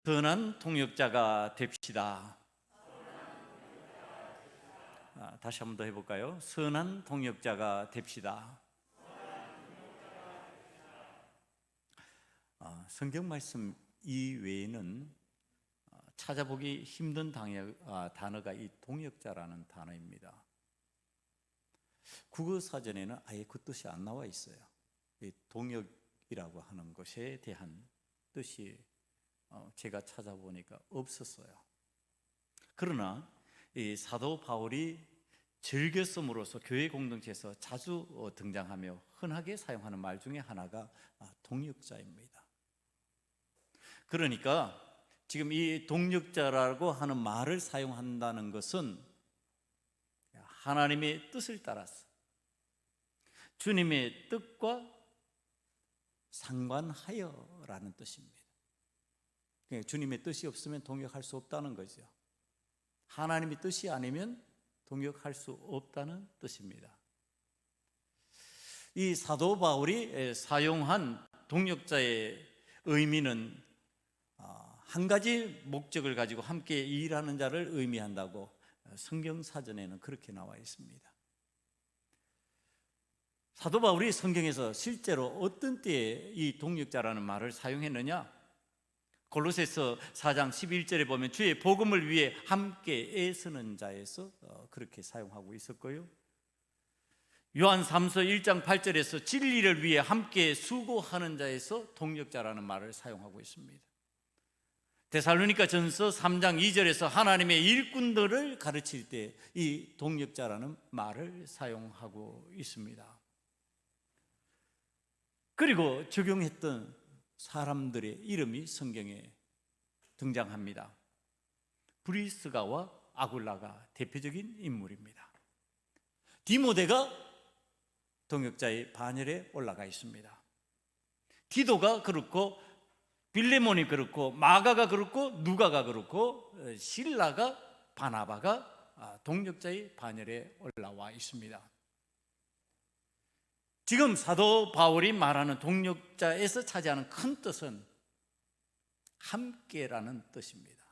선한 통역자가 됩시다. 다시 한번 더 해볼까요? 선한 통역자가 됩시다. 성경 말씀 이외에는 찾아보기 힘든 단어가 이 통역자라는 단어입니다. 국어 사전에는 아예 그 뜻이 안 나와 있어요. 이 동역이라고 하는 것에 대한 뜻이 제가 찾아보니까 없었어요. 그러나 이 사도 바울이 즐겨 쓰므로써 교회 공동체에서 자주 등장하며 흔하게 사용하는 말 중에 하나가 동역자입니다. 그러니까 지금 이 동역자라고 하는 말을 사용한다는 것은 하나님의 뜻을 따라서 주님의 뜻과 상관하여라는 뜻입니다. 주님의 뜻이 없으면 동역할 수 없다는 거죠. 하나님의 뜻이 아니면 동역할 수 없다는 뜻입니다. 이 사도 바울이 사용한 동역자의 의미는 한 가지 목적을 가지고 함께 일하는 자를 의미한다고 성경 사전에는 그렇게 나와 있습니다. 사도 바울이 성경에서 실제로 어떤 때에 이 동역자라는 말을 사용했느냐? 골로새서 4장 11절에 보면 주의 복음을 위해 함께 애쓰는 자에서 그렇게 사용하고 있었고요. 요한 3서 1장 8절에서 진리를 위해 함께 수고하는 자에서 동역자라는 말을 사용하고 있습니다. 데살로니가 전서 3장 2절에서 하나님의 일꾼들을 가르칠 때 이 동역자라는 말을 사용하고 있습니다. 그리고 적용했던 사람들의 이름이 성경에 등장합니다. 브리스가와 아굴라가 대표적인 인물입니다. 디모데가 동역자의 반열에 올라가 있습니다. 디도가 그렇고 빌레몬이 그렇고 마가가 그렇고 누가가 그렇고 실라가 바나바가 동역자의 반열에 올라와 있습니다. 지금 사도 바울이 말하는 동역자에서 차지하는 큰 뜻은 함께라는 뜻입니다.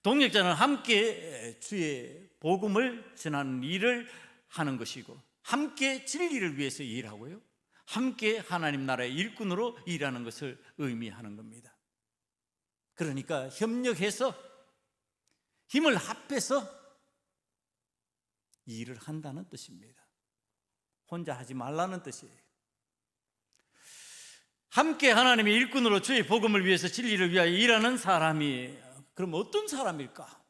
동역자는 함께 주의 복음을 전하는 일을 하는 것이고 함께 진리를 위해서 일하고요, 함께 하나님 나라의 일꾼으로 일하는 것을 의미하는 겁니다. 그러니까 협력해서 힘을 합해서 일을 한다는 뜻입니다. 혼자 하지 말라는 뜻이에요. 함께 하나님의 일꾼으로 주의 복음을 위해서 진리를 위하여 일하는 사람이 그럼 어떤 사람일까?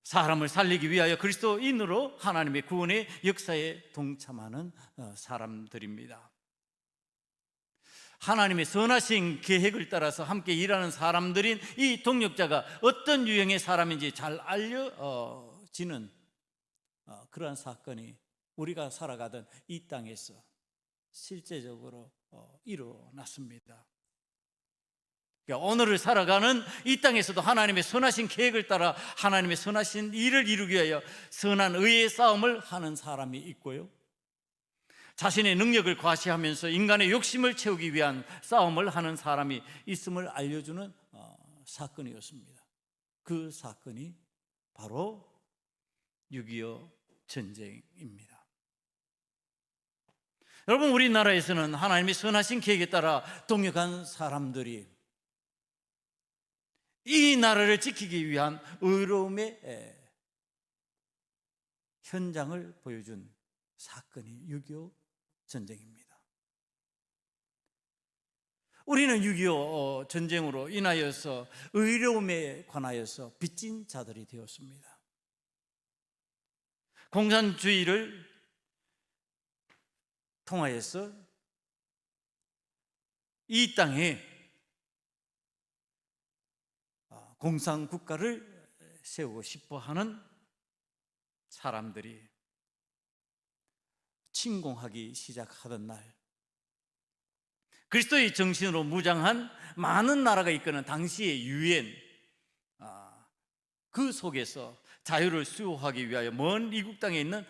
사람을 살리기 위하여 그리스도인으로 하나님의 구원의 역사에 동참하는 사람들입니다. 하나님의 선하신 계획을 따라서 함께 일하는 사람들인 이 동역자가 어떤 유형의 사람인지 잘 알려지는 그러한 사건이 우리가 살아가던 이 땅에서 실제적으로 일어났습니다. 그러니까 오늘을 살아가는 이 땅에서도 하나님의 선하신 계획을 따라 하나님의 선하신 일을 이루기 위하여 선한 의의 싸움을 하는 사람이 있고요, 자신의 능력을 과시하면서 인간의 욕심을 채우기 위한 싸움을 하는 사람이 있음을 알려주는 사건이었습니다. 그 사건이 바로 6.25 전쟁입니다. 여러분, 우리나라에서는 하나님의 선하신 계획에 따라 동역한 사람들이 이 나라를 지키기 위한 의로움의 현장을 보여준 사건이 6.25 전쟁입니다. 우리는 6.25 전쟁으로 인하여서 의로움에 관하여서 빚진 자들이 되었습니다. 공산주의를 통하여서 이 땅에 공산국가를 세우고 싶어 하는 사람들이 침공하기 시작하던 날, 그리스도의 정신으로 무장한 많은 나라가 이끄는 당시의 유엔, 그 속에서 자유를 수호하기 위하여 먼 이국 땅에 있는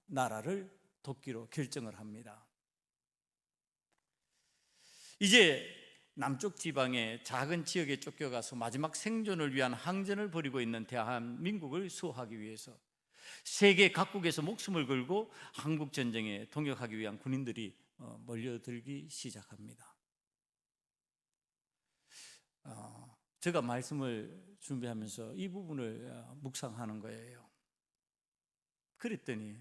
나라를 돕기로 결정을 합니다. 이제 남쪽 지방의 작은 지역에 쫓겨가서 마지막 생존을 위한 항전을 벌이고 있는 대한민국을 수호하기 위해서 세계 각국에서 목숨을 걸고 한국 전쟁에 동역하기 위한 군인들이 몰려들기 시작합니다. 제가 말씀을 준비하면서 이 부분을 묵상하는 거예요. 그랬더니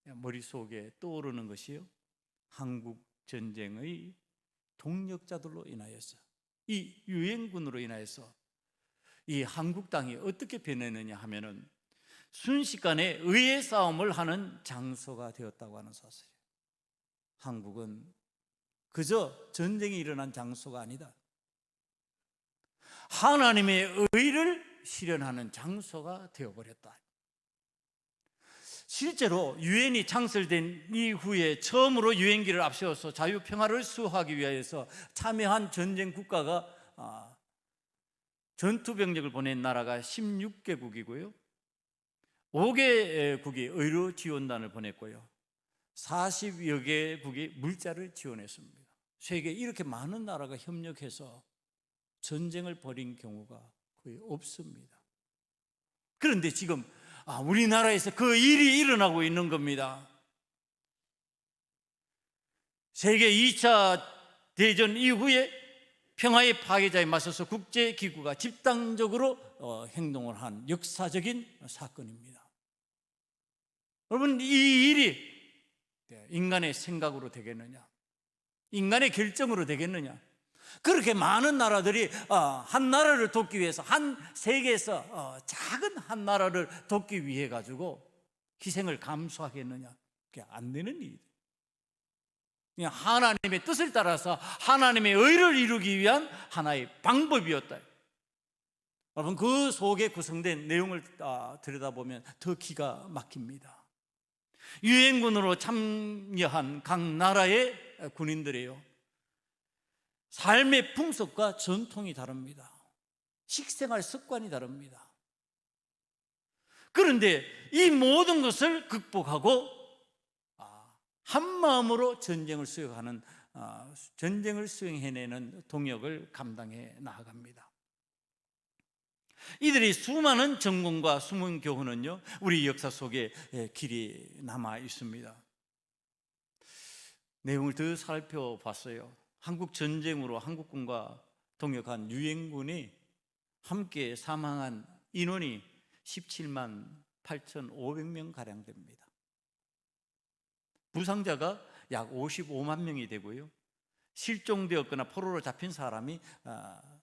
머릿속에 떠오르는 것이요, 한국 전쟁의 동력자들로 인하여서, 이 유엔군으로 인하여서 이 한국 땅이 어떻게 변했느냐 하면은 순식간에 의의 싸움을 하는 장소가 되었다고 하는 사실이에요. 한국은 그저 전쟁이 일어난 장소가 아니다, 하나님의 의를 실현하는 장소가 되어버렸다. 실제로 유엔이 창설된 이후에 처음으로 유엔기를 앞세워서 자유평화를 수호하기 위해서 참여한 전쟁 국가가 전투병력을 보낸 나라가 16개국이고요 5개국이 의료 지원단을 보냈고요 40여 개국이 물자를 지원했습니다. 세계 이렇게 많은 나라가 협력해서 전쟁을 벌인 경우가 거의 없습니다. 그런데 지금 우리나라에서 그 일이 일어나고 있는 겁니다. 세계 2차 대전 이후에 평화의 파괴자에 맞서서 국제기구가 집단적으로 행동을 한 역사적인 사건입니다. 여러분, 이 일이 인간의 생각으로 되겠느냐? 인간의 결정으로 되겠느냐? 그렇게 많은 나라들이 한 나라를 돕기 위해서, 한 세계에서 작은 한 나라를 돕기 위해 가지고 희생을 감수하겠느냐? 그게 안 되는 일이에요. 그냥 하나님의 뜻을 따라서 하나님의 의를 이루기 위한 하나의 방법이었다. 여러분, 그 속에 구성된 내용을 들여다보면 더 기가 막힙니다. 유엔군으로 참여한 각 나라의 군인들이에요, 삶의 풍속과 전통이 다릅니다. 식생활 습관이 다릅니다. 그런데 이 모든 것을 극복하고 한 마음으로 전쟁을 수행해내는 동역을 감당해 나아갑니다. 이들이 수많은 전공과 숨은 교훈은요, 우리 역사 속에 길이 남아 있습니다. 내용을 더 살펴봤어요. 한국 전쟁으로 한국군과 동역한 유엔군이 함께 사망한 인원이 17만 8,500명 가량 됩니다. 부상자가 약 55만 명이 되고요, 실종되었거나 포로로 잡힌 사람이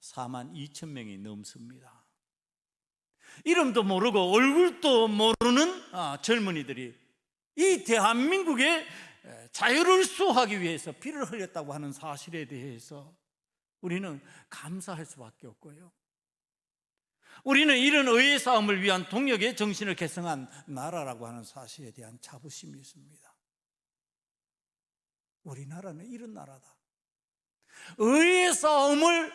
4만 2천 명이 넘습니다. 이름도 모르고 얼굴도 모르는 젊은이들이 이 대한민국의 자유를 수호하기 위해서 피를 흘렸다고 하는 사실에 대해서 우리는 감사할 수밖에 없고요, 우리는 이런 의의 싸움을 위한 동력의 정신을 계승한 나라라고 하는 사실에 대한 자부심이 있습니다. 우리나라는 이런 나라다. 의의 싸움을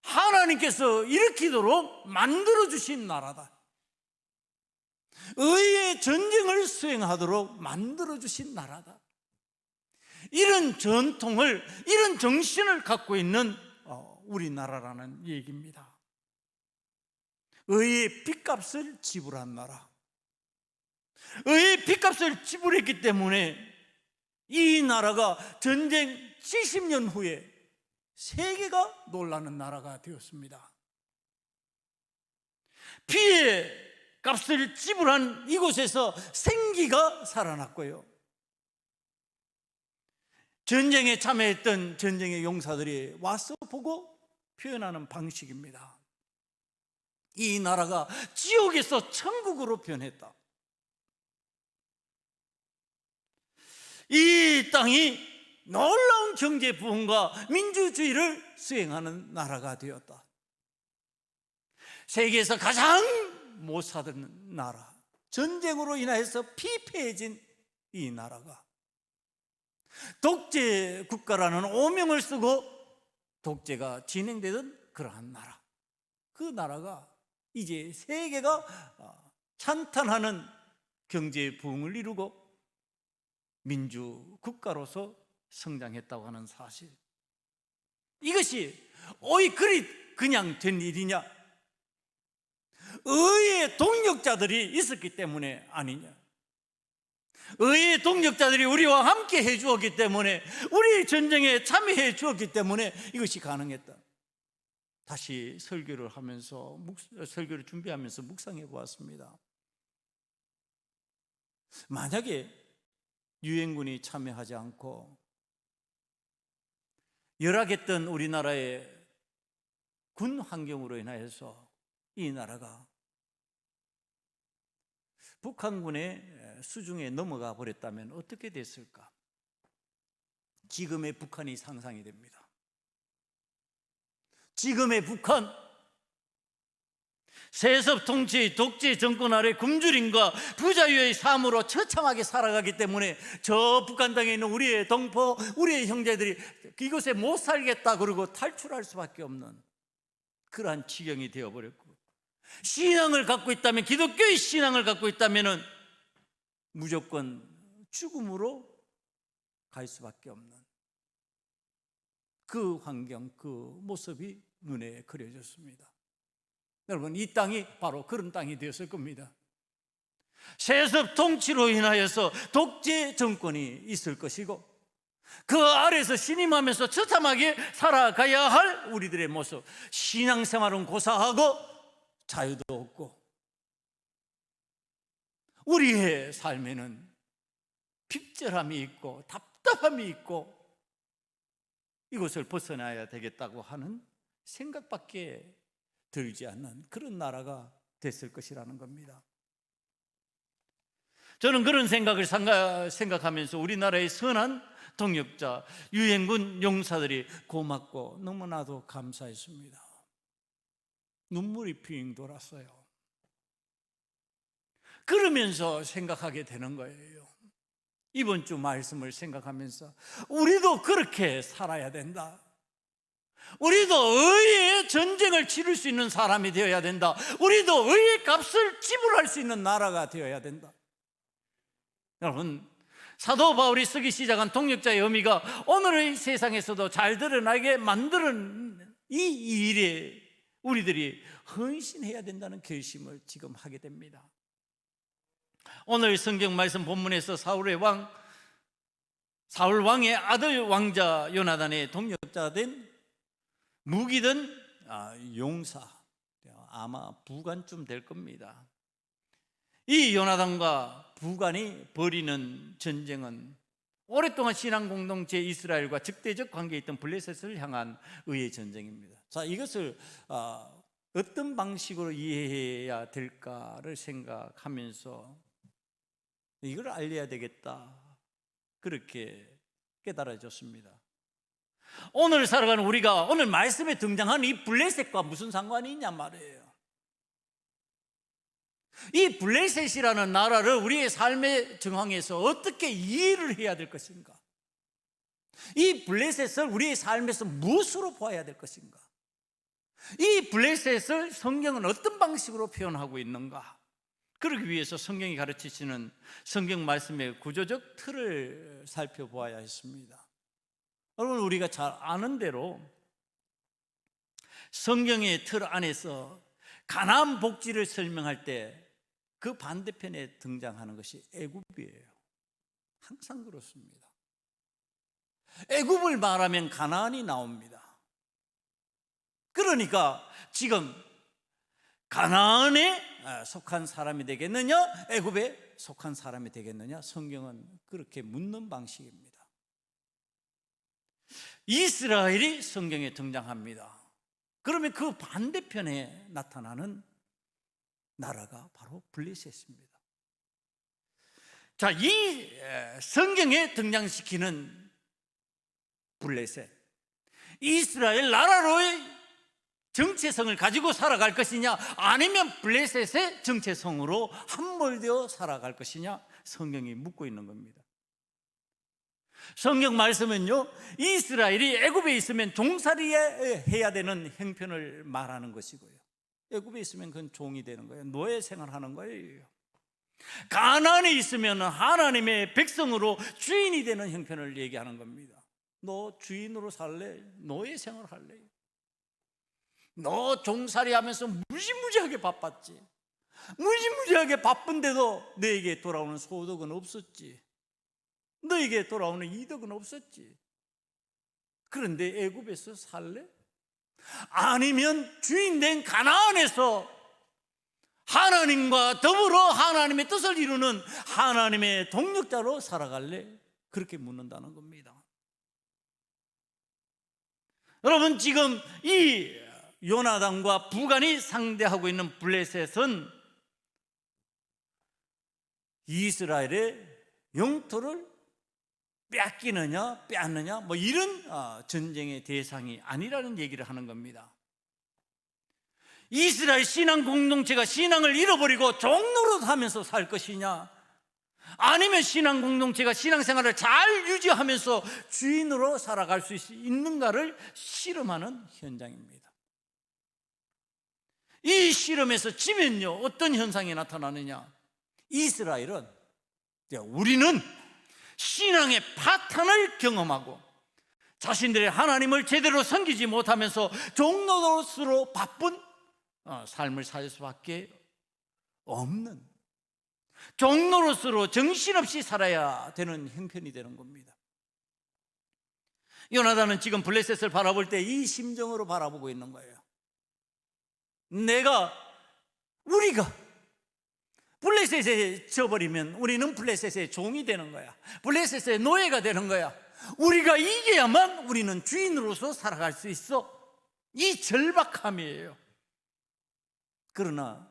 하나님께서 일으키도록 만들어주신 나라다. 의의 전쟁을 수행하도록 만들어주신 나라다. 이런 전통을, 이런 정신을 갖고 있는 우리나라라는 얘기입니다. 의의 핏값을 지불한 나라, 의의 핏값을 지불했기 때문에 이 나라가 전쟁 70년 후에 세계가 놀라는 나라가 되었습니다. 피의 값을 지불한 이곳에서 생기가 살아났고요, 전쟁에 참여했던 전쟁의 용사들이 와서 보고 표현하는 방식입니다. 이 나라가 지옥에서 천국으로 변했다. 이 땅이 놀라운 경제 부흥과 민주주의를 수행하는 나라가 되었다. 세계에서 가장 못 살던 나라, 전쟁으로 인해서 피폐해진 이 나라가 독재 국가라는 오명을 쓰고 독재가 진행되던 그러한 나라, 그 나라가 이제 세계가 찬탄하는 경제 부흥을 이루고 민주 국가로서 성장했다고 하는 사실, 이것이 그냥 된 일이냐? 의의 동력자들이 있었기 때문에 아니냐? 의의 동력자들이 우리와 함께 해주었기 때문에, 우리 전쟁에 참여해 주었기 때문에 이것이 가능했다. 다시 설교를 준비하면서 묵상해 보았습니다. 만약에 유엔군이 참여하지 않고 열악했던 우리나라의 군 환경으로 인하여서 이 나라가 북한군의 수중에 넘어가 버렸다면 어떻게 됐을까? 지금의 북한이 상상이 됩니다. 지금의 북한, 세습 통치의 독재 정권 아래 굶주림과 부자유의 삶으로 처참하게 살아가기 때문에 저 북한 땅에 있는 우리의 동포, 우리의 형제들이 이곳에 못 살겠다 그러고 탈출할 수밖에 없는 그러한 지경이 되어버렸고, 신앙을 갖고 있다면, 기독교의 신앙을 갖고 있다면 무조건 죽음으로 갈 수밖에 없는 그 환경, 그 모습이 눈에 그려졌습니다. 여러분, 이 땅이 바로 그런 땅이 되었을 겁니다. 세습 통치로 인하여서 독재 정권이 있을 것이고, 그 아래서 신임하면서 처참하게 살아가야 할 우리들의 모습, 신앙생활은 고사하고 자유도 없고, 우리의 삶에는 핍절함이 있고 답답함이 있고, 이것을 벗어나야 되겠다고 하는 생각밖에 들지 않는 그런 나라가 됐을 것이라는 겁니다. 저는 그런 생각을 생각하면서 우리나라의 선한 동역자, 유엔군 용사들이 고맙고 너무나도 감사했습니다. 눈물이 핑 돌았어요. 그러면서 생각하게 되는 거예요. 이번 주 말씀을 생각하면서 우리도 그렇게 살아야 된다. 우리도 의의 전쟁을 치를 수 있는 사람이 되어야 된다. 우리도 의의 값을 지불할 수 있는 나라가 되어야 된다. 여러분, 사도 바울이 쓰기 시작한 동역자의 의미가 오늘의 세상에서도 잘 드러나게 만드는 이 일에 우리들이 헌신해야 된다는 결심을 지금 하게 됩니다. 오늘 성경 말씀 본문에서 사울 왕의 아들 왕자 요나단의 동역자가 된 무기든 용사, 아마 부관쯤 될 겁니다. 이 요나단과 부관이 벌이는 전쟁은 오랫동안 신앙 공동체 이스라엘과 적대적 관계에 있던 블레셋을 향한 의의 전쟁입니다. 자, 이것을 어떤 방식으로 이해해야 될까를 생각하면서 이걸 알려야 되겠다, 그렇게 깨달아졌습니다. 오늘 살아가는 우리가 오늘 말씀에 등장하는 이 블레셋과 무슨 상관이 있냐 말이에요. 이 블레셋이라는 나라를 우리의 삶의 정황에서 어떻게 이해를 해야 될 것인가? 이 블레셋을 우리의 삶에서 무엇으로 보아야 될 것인가? 이 블레셋을 성경은 어떤 방식으로 표현하고 있는가? 그러기 위해서 성경이 가르치시는 성경 말씀의 구조적 틀을 살펴보아야 했습니다. 여러분, 우리가 잘 아는 대로 성경의 틀 안에서 가나안 복지를 설명할 때 그 반대편에 등장하는 것이 애굽이에요. 항상 그렇습니다. 애굽을 말하면 가나안이 나옵니다. 그러니까 지금 가나안에 속한 사람이 되겠느냐, 애굽에 속한 사람이 되겠느냐, 성경은 그렇게 묻는 방식입니다. 이스라엘이 성경에 등장합니다. 그러면 그 반대편에 나타나는 나라가 바로 블레셋입니다. 자, 이 성경에 등장시키는 블레셋, 이스라엘 나라로의 정체성을 가지고 살아갈 것이냐, 아니면 블레셋의 정체성으로 함몰되어 살아갈 것이냐, 성경이 묻고 있는 겁니다. 성경 말씀은요, 이스라엘이 애굽에 있으면 종살이 해야 되는 형편을 말하는 것이고요, 애굽에 있으면 그건 종이 되는 거예요. 노예 생활하는 거예요. 가나안에 있으면 하나님의 백성으로 주인이 되는 형편을 얘기하는 겁니다. 너 주인으로 살래? 노예 생활 할래? 너 종살이 하면서 무지무지하게 바빴지. 무지무지하게 바쁜데도 너에게 돌아오는 소득은 없었지. 너에게 돌아오는 이득은 없었지. 그런데 애굽에서 살래? 아니면 주인된 가나안에서 하나님과 더불어 하나님의 뜻을 이루는 하나님의 동력자로 살아갈래? 그렇게 묻는다는 겁니다. 여러분, 지금 이 요나단과 부간이 상대하고 있는 블레셋은 이스라엘의 영토를 뺏기느냐 빼앗느냐 뭐 이런 전쟁의 대상이 아니라는 얘기를 하는 겁니다. 이스라엘 신앙 공동체가 신앙을 잃어버리고 종노릇하면서 살 것이냐, 아니면 신앙 공동체가 신앙생활을 잘 유지하면서 주인으로 살아갈 수 있는가를 실험하는 현장입니다. 이 실험에서 지면요 어떤 현상이 나타나느냐, 이스라엘은, 우리는 신앙의 파탄을 경험하고 자신들의 하나님을 제대로 섬기지 못하면서 종노릇으로 바쁜 삶을 살 수밖에 없는, 종노릇으로 정신없이 살아야 되는 형편이 되는 겁니다. 요나단은 지금 블레셋을 바라볼 때 이 심정으로 바라보고 있는 거예요. 우리가 블레셋에 져버리면 우리는 블레셋의 종이 되는 거야. 블레셋의 노예가 되는 거야. 우리가 이겨야만 우리는 주인으로서 살아갈 수 있어. 이 절박함이에요. 그러나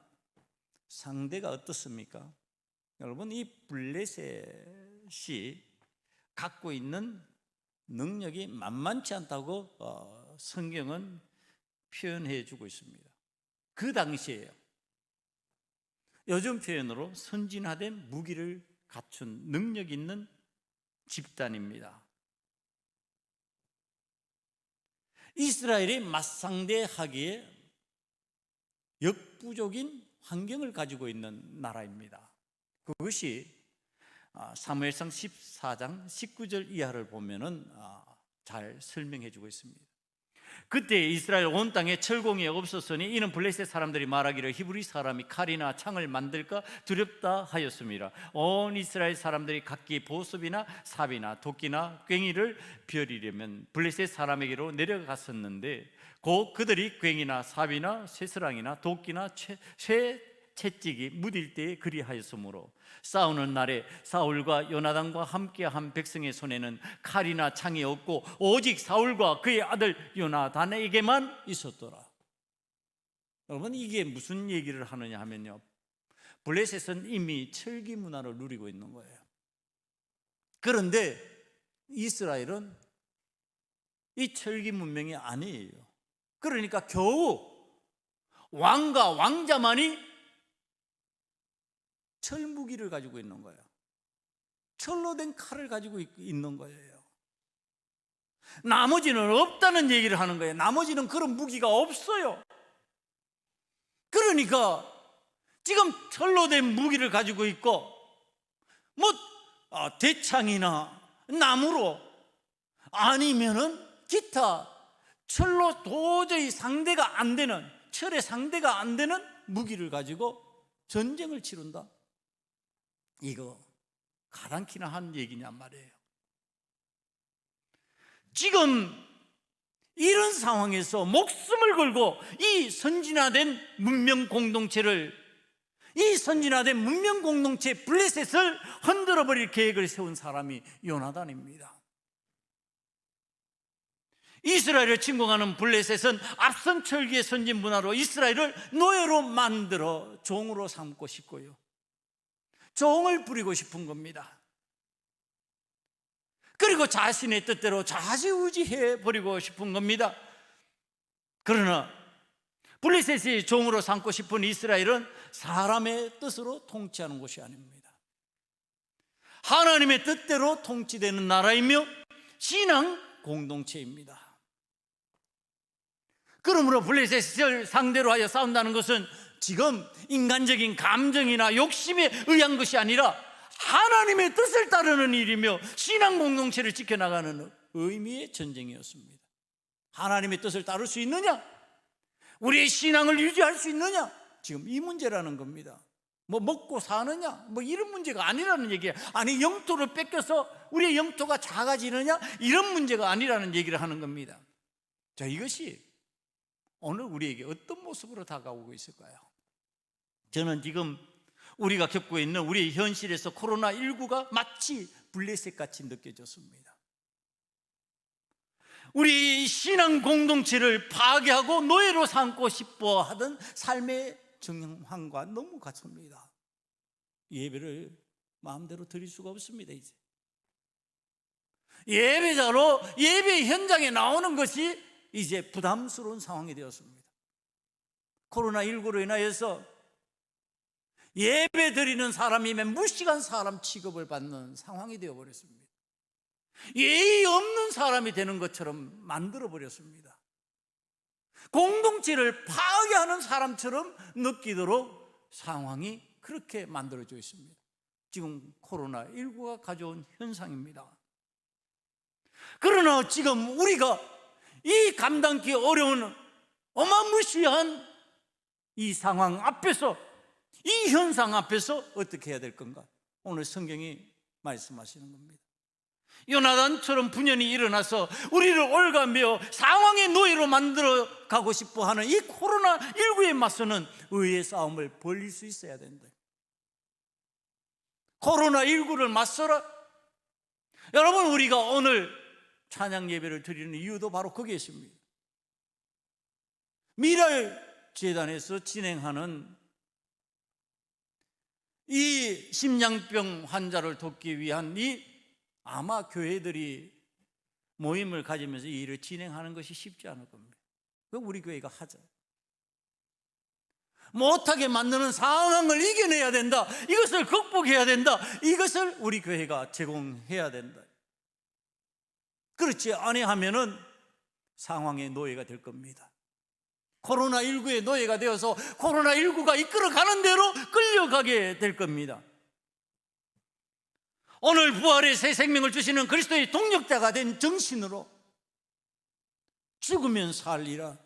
상대가 어떻습니까? 여러분, 이 블레셋이 갖고 있는 능력이 만만치 않다고 성경은 표현해 주고 있습니다. 그 당시에요, 요즘 표현으로 선진화된 무기를 갖춘 능력 있는 집단입니다. 이스라엘이 맞상대하기에 역부족인 환경을 가지고 있는 나라입니다. 그것이 사무엘상 14장 19절 이하를 보면은 잘 설명해 주고 있습니다. 그때 이스라엘 온 땅에 철공이 없었으니 이는 블레셋 사람들이 말하기를 히브리 사람이 칼이나 창을 만들까 두렵다 하였습니다. 온 이스라엘 사람들이 각기 보습이나 삽이나 도끼나 괭이를 벼리려면 블레셋 사람에게로 내려갔었는데 곧 그들이 괭이나 삽이나 쇠스랑이나 도끼나 채찍이 무딜 때에 그리하였으므로 싸우는 날에 사울과 요나단과 함께한 백성의 손에는 칼이나 창이 없고 오직 사울과 그의 아들 요나단에게만 있었더라. 여러분, 이게 무슨 얘기를 하느냐 하면요, 블레셋은 이미 철기 문화를 누리고 있는 거예요. 그런데 이스라엘은 이 철기 문명이 아니에요. 그러니까 겨우 왕과 왕자만이 철무기를 가지고 있는 거예요. 철로 된 칼을 가지고 있는 거예요. 나머지는 없다는 얘기를 하는 거예요. 나머지는 그런 무기가 없어요. 그러니까 지금 철로 된 무기를 가지고 있고 대창이나 나무로 아니면은 기타 철로 도저히 상대가 안 되는, 철의 상대가 안 되는 무기를 가지고 전쟁을 치른다. 이거 가당키나 한 얘기냔 말이에요. 지금 이런 상황에서 목숨을 걸고 이 선진화된 문명 공동체를, 이 선진화된 문명 공동체 블레셋을 흔들어버릴 계획을 세운 사람이 요나단입니다. 이스라엘을 침공하는 블레셋은 앞선 철기의 선진 문화로 이스라엘을 노예로 만들어 종으로 삼고 싶고요, 종을 부리고 싶은 겁니다. 그리고 자신의 뜻대로 좌지우지해 버리고 싶은 겁니다. 그러나 블레셋이 종으로 삼고 싶은 이스라엘은 사람의 뜻으로 통치하는 곳이 아닙니다. 하나님의 뜻대로 통치되는 나라이며 신앙 공동체입니다. 그러므로 블레셋을 상대로 하여 싸운다는 것은 지금 인간적인 감정이나 욕심에 의한 것이 아니라 하나님의 뜻을 따르는 일이며 신앙 공동체를 지켜나가는 의미의 전쟁이었습니다. 하나님의 뜻을 따를 수 있느냐? 우리의 신앙을 유지할 수 있느냐? 지금 이 문제라는 겁니다. 뭐 먹고 사느냐? 뭐 이런 문제가 아니라는 얘기예요. 아니, 영토를 뺏겨서 우리의 영토가 작아지느냐? 이런 문제가 아니라는 얘기를 하는 겁니다. 자, 이것이 오늘 우리에게 어떤 모습으로 다가오고 있을까요? 저는 지금 우리가 겪고 있는 우리의 현실에서 코로나19가 마치 블레셋같이 느껴졌습니다. 우리 신앙 공동체를 파괴하고 노예로 삼고 싶어 하던 삶의 정황과 너무 같습니다. 예배를 마음대로 드릴 수가 없습니다. 이제 예배자로 예배 현장에 나오는 것이 이제 부담스러운 상황이 되었습니다. 코로나19로 인하여서 예배 드리는 사람이면 무식한 사람 취급을 받는 상황이 되어버렸습니다. 예의 없는 사람이 되는 것처럼 만들어버렸습니다. 공동체를 파괴하는 사람처럼 느끼도록 상황이 그렇게 만들어져 있습니다. 지금 코로나19가 가져온 현상입니다. 그러나 지금 우리가 이 감당기 어려운 어마무시한 이 상황 앞에서, 이 현상 앞에서 어떻게 해야 될 건가? 오늘 성경이 말씀하시는 겁니다. 요나단처럼 분연히 일어나서 우리를 올가며 상황의 노예로 만들어 가고 싶어 하는 이 코로나19에 맞서는 의의 싸움을 벌일 수 있어야 된다. 코로나19를 맞서라. 여러분, 우리가 오늘 찬양 예배를 드리는 이유도 바로 거기에 있습니다. 미랄재단에서 진행하는 이 심장병 환자를 돕기 위한 아마 교회들이 모임을 가지면서 이 일을 진행하는 것이 쉽지 않을 겁니다. 그럼 우리 교회가 하자. 못하게 만드는 상황을 이겨내야 된다. 이것을 극복해야 된다. 이것을 우리 교회가 제공해야 된다. 그렇지 아니하면은 상황의 노예가 될 겁니다. 코로나19의 노예가 되어서 코로나19가 이끌어가는 대로 끌려가게 될 겁니다. 오늘 부활의 새 생명을 주시는 그리스도의 동력자가 된 정신으로 죽으면 살리라.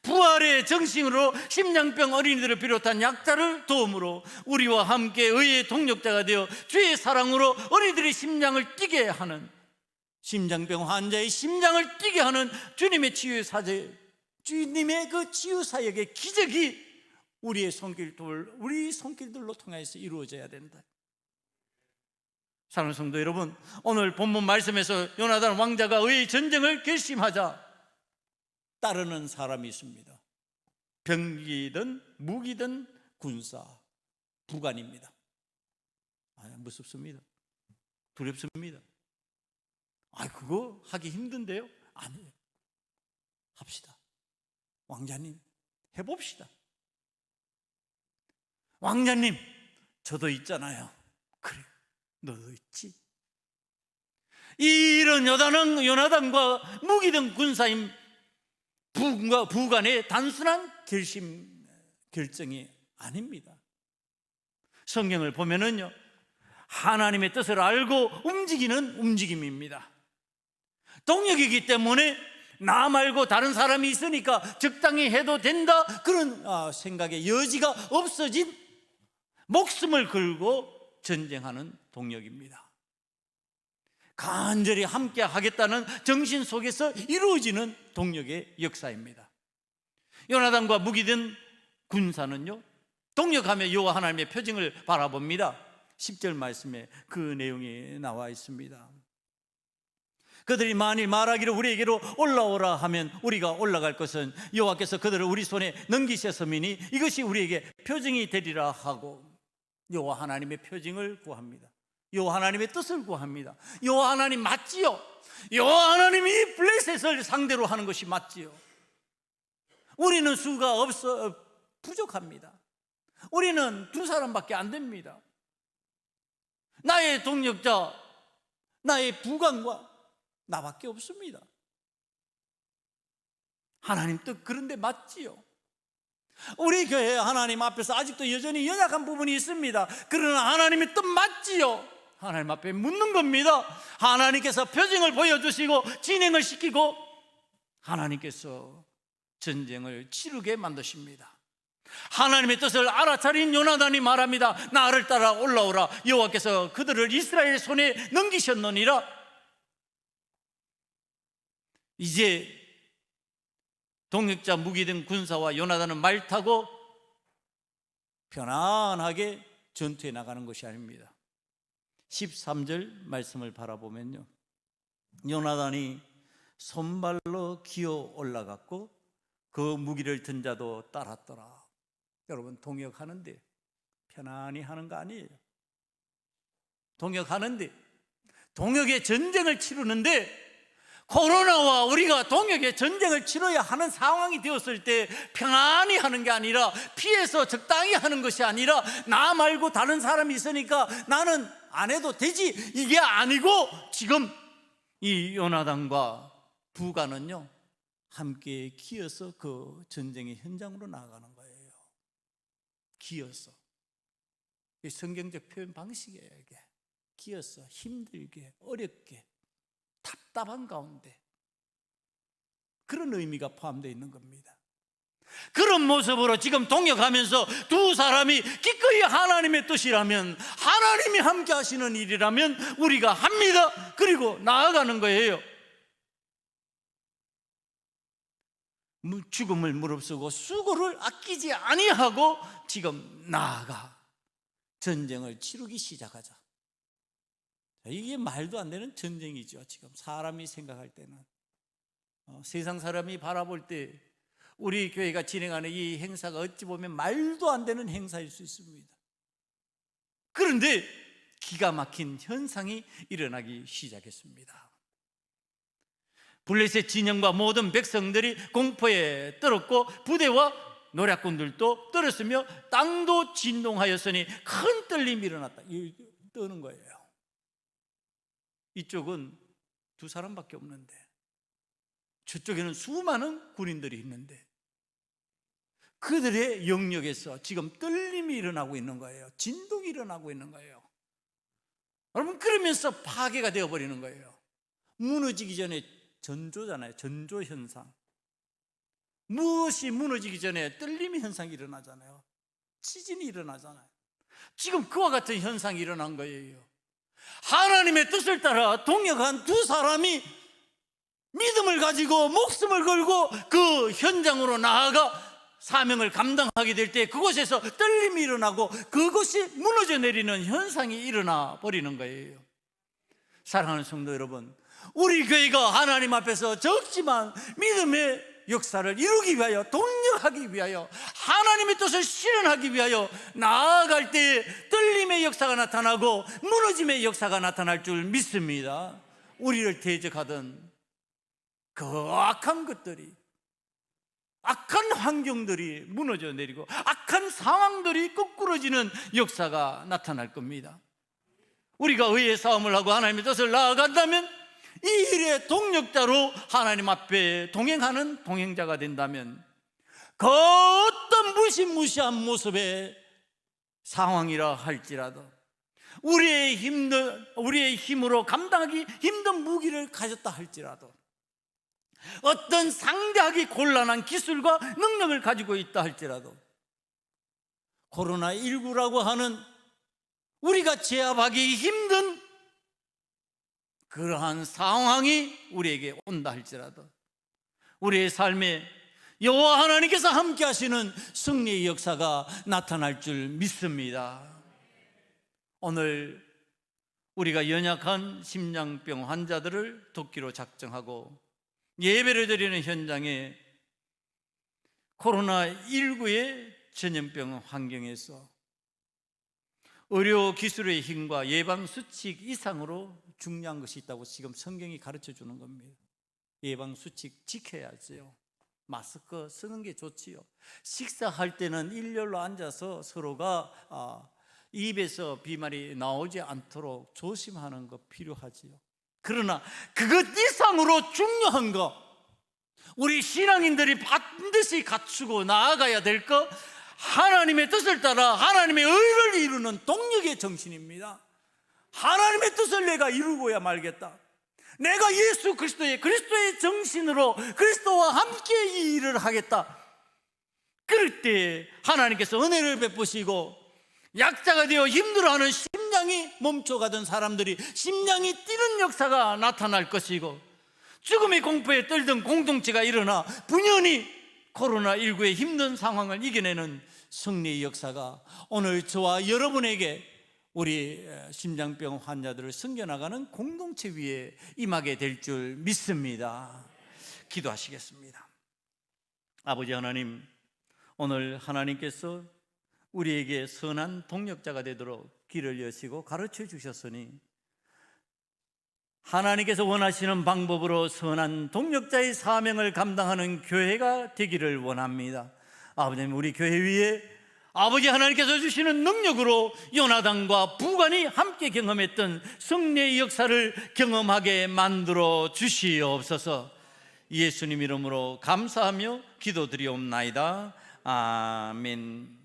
부활의 정신으로 심장병 어린이들을 비롯한 약자를 도움으로 우리와 함께 의의 동력자가 되어 주의 사랑으로 어린이들의 심장을 뛰게 하는, 심장병 환자의 심장을 뛰게 하는 주님의 치유의 사제, 주님의 그 치유 사역의 기적이 우리 손길들로 통해서 이루어져야 된다. 사랑하는 성도 여러분, 오늘 본문 말씀에서 요나단 왕자가 의의 전쟁을 결심하자 따르는 사람이 있습니다. 병기든 무기든 군사, 부관입니다. 무섭습니다. 두렵습니다. 그거 하기 힘든데요? 아니에요. 합시다. 왕자님, 해봅시다. 왕자님, 저도 있잖아요. 그래, 너도 있지. 이런 요나단과 무기든 군사인 부관의 단순한 결정이 아닙니다. 성경을 보면은요, 하나님의 뜻을 알고 움직이는 움직임입니다. 동력이기 때문에 나 말고 다른 사람이 있으니까 적당히 해도 된다, 그런 생각의 여지가 없어진, 목숨을 걸고 전쟁하는 동력입니다. 간절히 함께 하겠다는 정신 속에서 이루어지는 동력의 역사입니다. 요나단과 무기든 군사는요, 동력하며 여호와 하나님의 표징을 바라봅니다. 10절 말씀에 그 내용이 나와 있습니다. 그들이 만일 말하기를 우리에게로 올라오라 하면 우리가 올라갈 것은 여호와께서 그들을 우리 손에 넘기셨음이니 이것이 우리에게 표징이 되리라 하고, 여호와 하나님의 표징을 구합니다. 여호와 하나님의 뜻을 구합니다. 여호와 하나님 맞지요? 여호와 하나님이 블레셋을 상대로 하는 것이 맞지요? 우리는 수가 부족합니다. 우리는 2사람밖에 안 됩니다. 나의 동력자, 나의 부관과 나밖에 없습니다. 하나님 뜻 그런데 맞지요? 우리 교회 하나님 앞에서 아직도 여전히 연약한 부분이 있습니다. 그러나 하나님의 뜻 맞지요? 하나님 앞에 묻는 겁니다. 하나님께서 표징을 보여주시고 진행을 시키고 하나님께서 전쟁을 치르게 만드십니다. 하나님의 뜻을 알아차린 요나단이 말합니다. 나를 따라 올라오라. 여호와께서 그들을 이스라엘 손에 넘기셨느니라. 이제 동역자 무기된 군사와 요나단은 말 타고 편안하게 전투에 나가는 것이 아닙니다. 13절 말씀을 바라보면요, 요나단이 손발로 기어 올라갔고 그 무기를 든 자도 따랐더라. 여러분, 동역하는데 편안히 하는 거 아니에요. 동역하는데, 동역의 전쟁을 치르는데 코로나와 우리가 동역의 전쟁을 치러야 하는 상황이 되었을 때 평안히 하는 게 아니라, 피해서 적당히 하는 것이 아니라, 나 말고 다른 사람이 있으니까 나는 안 해도 되지, 이게 아니고 지금 이 요나단과 부가는요 함께 기어서 그 전쟁의 현장으로 나아가는 거예요. 기어서. 성경적 표현 방식이에요. 이게 기어서 힘들게 어렵게 답답한 가운데 그런 의미가 포함되어 있는 겁니다. 그런 모습으로 지금 동역하면서 두 사람이 기꺼이 하나님의 뜻이라면, 하나님이 함께 하시는 일이라면 우리가 합니다. 그리고 나아가는 거예요. 죽음을 무릅쓰고 수고를 아끼지 아니하고 지금 나아가 전쟁을 치르기 시작하자. 이게 말도 안 되는 전쟁이죠. 지금 사람이 생각할 때는, 세상 사람이 바라볼 때 우리 교회가 진행하는 이 행사가 어찌 보면 말도 안 되는 행사일 수 있습니다. 그런데 기가 막힌 현상이 일어나기 시작했습니다. 블레셋 진영과 모든 백성들이 공포에 떨었고 부대와 노략군들도 떨었으며 땅도 진동하였으니 큰 떨림이 일어났다. 떠는 거예요. 이쪽은 두 사람밖에 없는데 저쪽에는 수많은 군인들이 있는데 그들의 영역에서 지금 떨림이 일어나고 있는 거예요. 진동이 일어나고 있는 거예요. 여러분, 그러면서 파괴가 되어버리는 거예요. 무너지기 전에 전조잖아요. 전조 현상. 무엇이 무너지기 전에 떨림의 현상이 일어나잖아요. 지진이 일어나잖아요. 지금 그와 같은 현상이 일어난 거예요. 하나님의 뜻을 따라 동역한 두 사람이 믿음을 가지고 목숨을 걸고 그 현장으로 나아가 사명을 감당하게 될 때 그곳에서 떨림이 일어나고 그것이 무너져 내리는 현상이 일어나 버리는 거예요. 사랑하는 성도 여러분, 우리 교회가 하나님 앞에서 적지만 믿음의 역사를 이루기 위하여, 동력하기 위하여, 하나님의 뜻을 실현하기 위하여 나아갈 때 떨림의 역사가 나타나고 무너짐의 역사가 나타날 줄 믿습니다. 우리를 대적하던 그 악한 것들이, 악한 환경들이 무너져 내리고 악한 상황들이 거꾸러지는 역사가 나타날 겁니다. 우리가 의의 싸움을 하고 하나님의 뜻을 나아간다면, 이 일의 동력자로 하나님 앞에 동행하는 동행자가 된다면 그 어떤 무시무시한 모습의 상황이라 할지라도 우리의 힘으로 감당하기 힘든 무기를 가졌다 할지라도, 어떤 상대하기 곤란한 기술과 능력을 가지고 있다 할지라도, 코로나19라고 하는 우리가 제압하기 힘든 그러한 상황이 우리에게 온다 할지라도 우리의 삶에 여호와 하나님께서 함께 하시는 승리의 역사가 나타날 줄 믿습니다. 오늘 우리가 연약한 심장병 환자들을 돕기로 작정하고 예배를 드리는 현장에 코로나19의 전염병 환경에서 의료 기술의 힘과 예방 수칙 이상으로 중요한 것이 있다고 지금 성경이 가르쳐 주는 겁니다. 예방 수칙 지켜야지요. 마스크 쓰는 게 좋지요. 식사할 때는 일렬로 앉아서 서로가 입에서 비말이 나오지 않도록 조심하는 거 필요하지요. 그러나 그것 이상으로 중요한 거, 우리 신앙인들이 반드시 갖추고 나아가야 될 것, 하나님의 뜻을 따라 하나님의 의를 이루는 동력의 정신입니다. 하나님의 뜻을 내가 이루고야 말겠다. 내가 예수 그리스도의 정신으로 그리스도와 함께 이 일을 하겠다. 그럴 때 하나님께서 은혜를 베푸시고 약자가 되어 힘들어하는 심장이 멈춰가던 사람들이 심장이 뛰는 역사가 나타날 것이고, 죽음의 공포에 떨던 공동체가 일어나 분연히 코로나19의 힘든 상황을 이겨내는 승리의 역사가 오늘 저와 여러분에게 우리 심장병 환자들을 섬겨나가는 공동체 위에 임하게 될 줄 믿습니다. 기도하시겠습니다. 아버지 하나님, 오늘 하나님께서 우리에게 선한 동력자가 되도록 길을 여시고 가르쳐 주셨으니 하나님께서 원하시는 방법으로 선한 동력자의 사명을 감당하는 교회가 되기를 원합니다. 아버님, 우리 교회 위에 아버지 하나님께서 주시는 능력으로 요나단과 부관이 함께 경험했던 승리의 역사를 경험하게 만들어 주시옵소서. 예수님 이름으로 감사하며 기도드리옵나이다. 아멘.